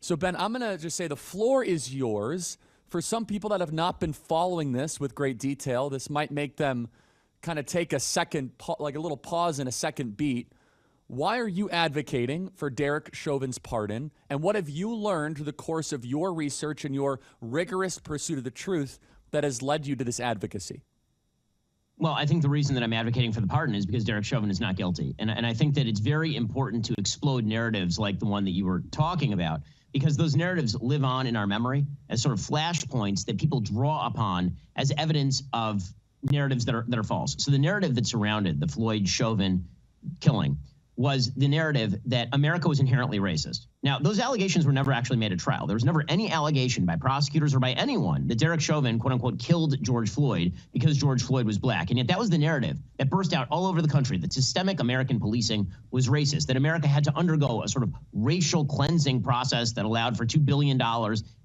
So, Ben, I'm going to just say the floor is yours. For some people that have not been following this with great detail, this might make them kind of take a second, like a little pause and a second beat. Why are you advocating for Derek Chauvin's pardon? And what have you learned through the course of your research and your rigorous pursuit of the truth that has led you to this advocacy? Well, I think the reason that I'm advocating for the pardon is because Derek Chauvin is not guilty. And I think that it's very important to explode narratives like the one that you were talking about, because those narratives live on in our memory as sort of flashpoints that people draw upon as evidence of narratives that are false. So the narrative that surrounded the Floyd Chauvin killing was the narrative that America was inherently racist. Now, those allegations were never actually made at trial. There was never any allegation by prosecutors or by anyone that Derek Chauvin, quote unquote, killed George Floyd because George Floyd was black. And yet that was the narrative that burst out all over the country, that systemic American policing was racist, that America had to undergo a sort of racial cleansing process that allowed for $2 billion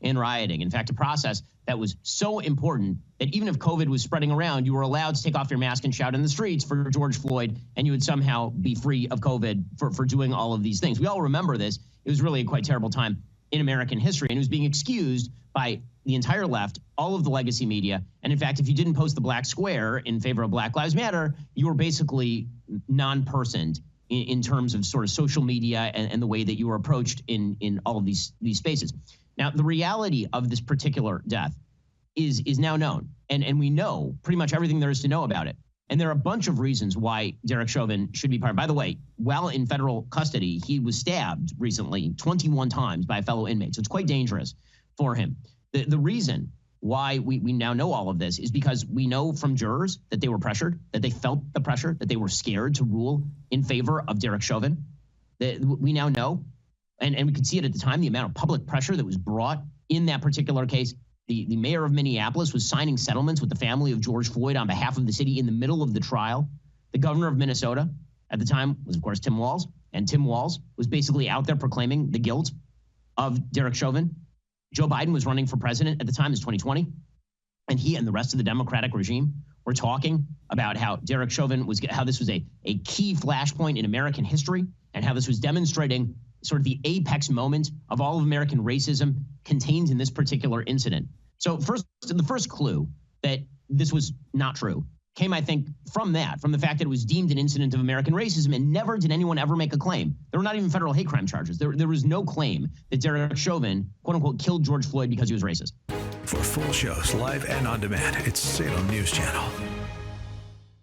in rioting. In fact, a process that was so important that even if COVID was spreading around, you were allowed to take off your mask and shout in the streets for George Floyd, and you would somehow be free of COVID for doing all of these things. We all remember this. It was really a quite terrible time in American history, and it was being excused by the entire left, all of the legacy media. And in fact, if you didn't post the black square in favor of Black Lives Matter, you were basically non-personed in terms of sort of social media and the way that you were approached in all of these spaces. Now, the reality of this particular death is now known, and we know pretty much everything there is to know about it. And there are a bunch of reasons why Derek Chauvin should be pardoned. By the way, while in federal custody, he was stabbed recently 21 times by a fellow inmate. So it's quite dangerous for him. The reason why we now know all of this is because we know from jurors that they were pressured, that they felt the pressure, that they were scared to rule in favor of Derek Chauvin. That we now know, and we could see it at the time, the amount of public pressure that was brought in that particular case. The mayor of Minneapolis was signing settlements with the family of George Floyd on behalf of the city in the middle of the trial. The governor of Minnesota at the time was, of course, Tim Walz. And Tim Walz was basically out there proclaiming the guilt of Derek Chauvin. Joe Biden was running for president at the time, it was 2020. And he and the rest of the Democratic regime were talking about how Derek Chauvin how this was a key flashpoint in American history, and how this was demonstrating sort of the apex moment of all of American racism contained in this particular incident. So the first clue that this was not true came, I think, from the fact that it was deemed an incident of American racism, and never did anyone ever make a claim. There were not even federal hate crime charges. There was no claim that Derek Chauvin, quote unquote, killed George Floyd because he was racist. For full shows, live and on demand, it's Salem News Channel.